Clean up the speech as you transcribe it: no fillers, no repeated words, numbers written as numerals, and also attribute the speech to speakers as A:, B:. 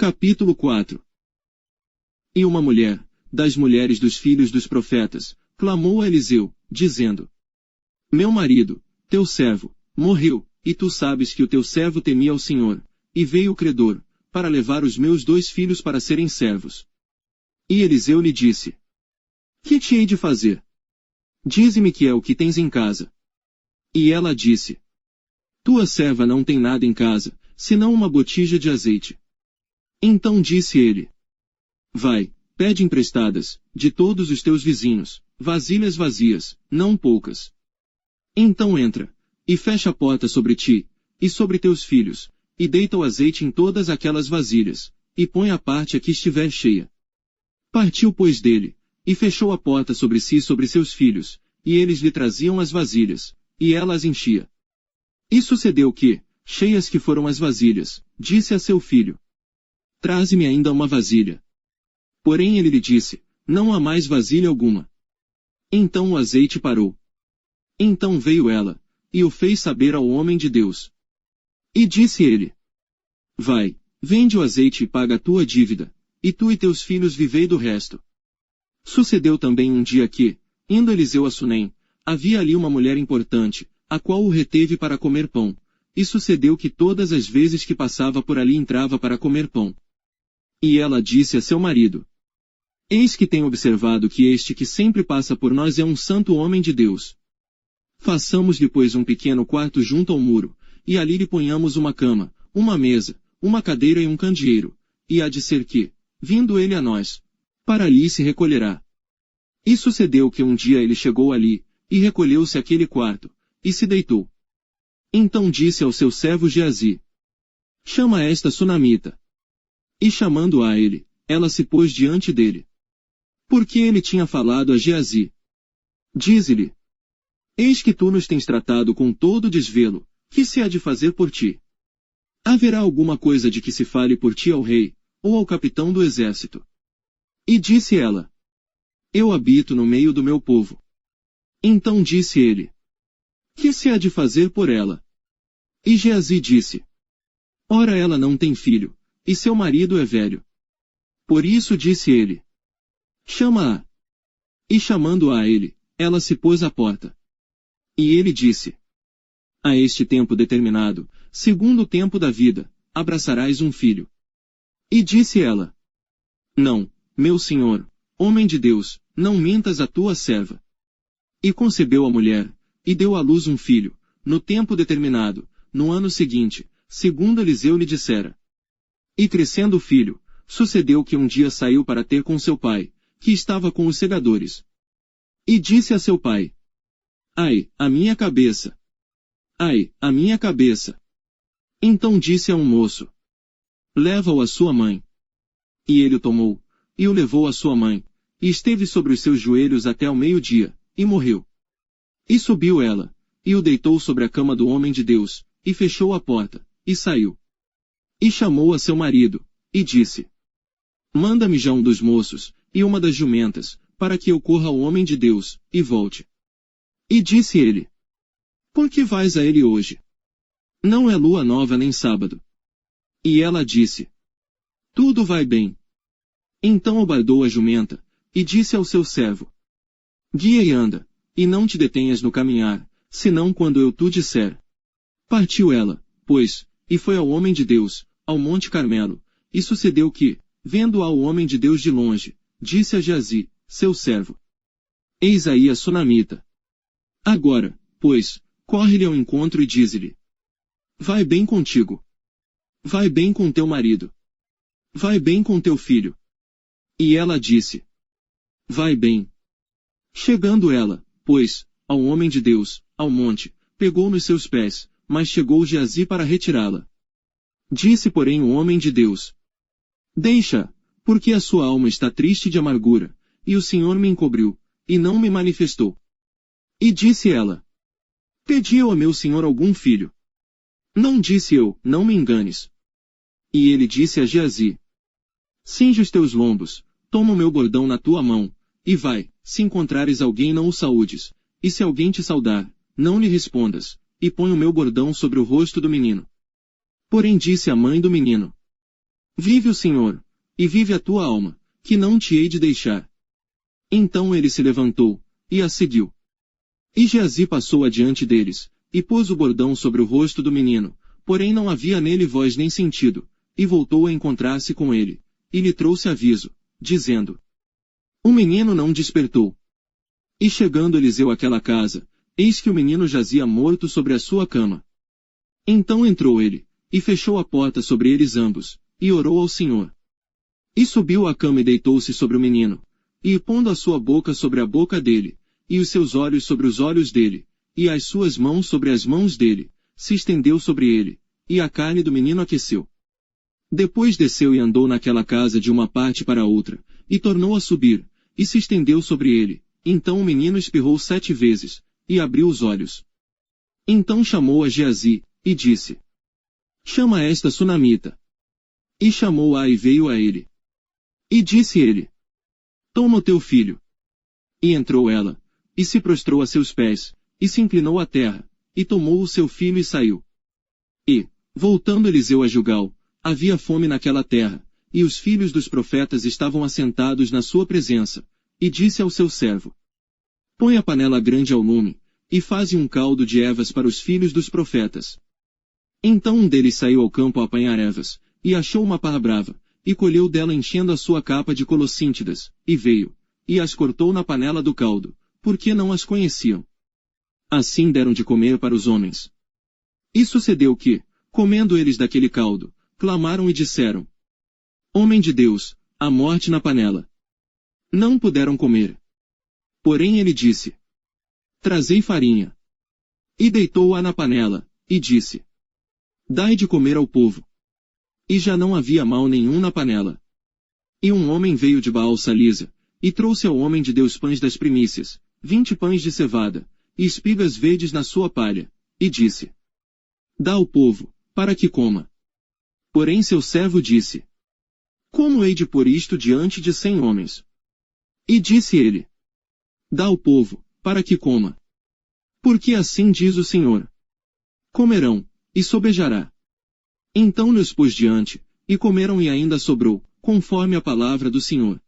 A: Capítulo 4. E uma mulher, das mulheres dos filhos dos profetas, clamou a Eliseu, dizendo: Meu marido, teu servo, morreu, e tu sabes que o teu servo temia ao Senhor, e veio o credor, para levar os meus 2 filhos para serem servos. E Eliseu lhe disse: Que te hei de fazer? Dize-me que é o que tens em casa. E ela disse: Tua serva não tem nada em casa, senão uma botija de azeite. Então disse ele: Vai, pede emprestadas, de todos os teus vizinhos, vasilhas vazias, não poucas. Então entra, e fecha a porta sobre ti, e sobre teus filhos, e deita o azeite em todas aquelas vasilhas, e põe a parte a que estiver cheia. Partiu pois dele, e fechou a porta sobre si e sobre seus filhos, e eles lhe traziam as vasilhas, e ela as enchia. E sucedeu que, cheias que foram as vasilhas, disse a seu filho: Traze-me ainda uma vasilha. Porém ele lhe disse: Não há mais vasilha alguma. Então o azeite parou. Então veio ela, e o fez saber ao homem de Deus. E disse ele: Vai, vende o azeite e paga a tua dívida, e tu e teus filhos vivei do resto. Sucedeu também um dia que, indo Eliseu a Sunem, havia ali uma mulher importante, a qual o reteve para comer pão, e sucedeu que todas as vezes que passava por ali entrava para comer pão. E ela disse a seu marido: Eis que tenho observado que este que sempre passa por nós é um santo homem de Deus. Façamos-lhe pois um pequeno quarto junto ao muro, e ali lhe ponhamos uma cama, uma mesa, uma cadeira e um candeeiro, e há de ser que, vindo ele a nós, para ali se recolherá. E sucedeu que um dia ele chegou ali, e recolheu-se àquele quarto, e se deitou. Então disse ao seu servo Geazi: Chama esta sunamita. E chamando-a a ele, ela se pôs diante dele. Porque ele tinha falado a Geazi. Dize-lhe: Eis que tu nos tens tratado com todo desvelo, que se há de fazer por ti? Haverá alguma coisa de que se fale por ti ao rei, ou ao capitão do exército? E disse ela: Eu habito no meio do meu povo. Então disse ele: Que se há de fazer por ela? E Geazi disse: Ora ela não tem filho, e seu marido é velho. Por isso disse ele: Chama-a. E chamando-a a ele, ela se pôs à porta. E ele disse: A este tempo determinado, segundo o tempo da vida, abraçarás um filho. E disse ela: Não, meu senhor, homem de Deus, não mintas a tua serva. E concebeu a mulher, e deu à luz um filho, no tempo determinado, no ano seguinte, segundo Eliseu lhe dissera. E crescendo o filho, sucedeu que um dia saiu para ter com seu pai, que estava com os segadores. E disse a seu pai: Ai, a minha cabeça! Ai, a minha cabeça! Então disse a um moço: Leva-o à sua mãe. E ele o tomou, e o levou à sua mãe, e esteve sobre os seus joelhos até ao meio-dia, e morreu. E subiu ela, e o deitou sobre a cama do homem de Deus, e fechou a porta, e saiu. E chamou a seu marido, e disse: Manda-me já um dos moços, e uma das jumentas, para que eu corra ao homem de Deus, e volte. E disse ele: Por que vais a ele hoje? Não é lua nova nem sábado. E ela disse: Tudo vai bem. Então obardou a jumenta, e disse ao seu servo: Guia e anda, e não te detenhas no caminhar, senão quando eu tu disser. Partiu ela, pois, e foi ao homem de Deus, ao monte Carmelo, e sucedeu que, vendo-a o homem de Deus de longe, disse a Geazi, seu servo: Eis aí a sunamita. Agora, pois, corre-lhe ao encontro e dize-lhe: Vai bem contigo. Vai bem com teu marido. Vai bem com teu filho. E ela disse: Vai bem. Chegando ela, pois, ao homem de Deus, ao monte, pegou nos seus pés, mas chegou Geazi para retirá-la. Disse porém o homem de Deus: Deixa, porque a sua alma está triste de amargura, e o Senhor me encobriu, e não me manifestou. E disse ela: Pedi eu a meu senhor algum filho? Não disse eu, não me enganes. E ele disse a Geazi: Cinge os teus lombos, toma o meu bordão na tua mão, e vai, se encontrares alguém não o saúdes, e se alguém te saudar, não lhe respondas, e põe o meu bordão sobre o rosto do menino. Porém disse a mãe do menino: Vive o Senhor, e vive a tua alma, que não te hei de deixar. Então ele se levantou, e a seguiu. E Geazi passou adiante deles, e pôs o bordão sobre o rosto do menino, porém não havia nele voz nem sentido, e voltou a encontrar-se com ele, e lhe trouxe aviso, dizendo: o menino não despertou. E chegando Eliseu àquela casa, eis que o menino jazia morto sobre a sua cama. Então entrou ele, e fechou a porta sobre eles ambos, e orou ao Senhor. E subiu à cama e deitou-se sobre o menino, e pondo a sua boca sobre a boca dele, e os seus olhos sobre os olhos dele, e as suas mãos sobre as mãos dele, se estendeu sobre ele, e a carne do menino aqueceu. Depois desceu e andou naquela casa de uma parte para outra, e tornou a subir, e se estendeu sobre ele. Então o menino espirrou 7 vezes, e abriu os olhos. Então chamou a Geazi, e disse: chama esta sunamita. E chamou-a e veio a ele. E disse ele: toma o teu filho. E entrou ela, e se prostrou a seus pés, e se inclinou à terra, e tomou o seu filho e saiu. E, voltando Eliseu a Gilgal, havia fome naquela terra, e os filhos dos profetas estavam assentados na sua presença, e disse ao seu servo: põe a panela grande ao lume, e faze um caldo de ervas para os filhos dos profetas. Então um deles saiu ao campo a apanhar ervas, e achou uma parra brava, e colheu dela enchendo a sua capa de colossíntidas, e veio, e as cortou na panela do caldo, porque não as conheciam. Assim deram de comer para os homens. E sucedeu que, comendo eles daquele caldo, clamaram e disseram: homem de Deus, a morte na panela. Não puderam comer. Porém ele disse: trazei farinha. E deitou-a na panela, e disse: dai de comer ao povo. E já não havia mal nenhum na panela. E um homem veio de Baal-Salisa, e trouxe ao homem de Deus pães das primícias, 20 pães de cevada, e espigas verdes na sua palha, e disse: dá ao povo, para que coma. Porém seu servo disse: como hei de pôr isto diante de 100 homens? E disse ele: dá ao povo, para que coma. Porque assim diz o Senhor: comerão, e sobejará. Então lhes pôs diante, e comeram e ainda sobrou, conforme a palavra do Senhor.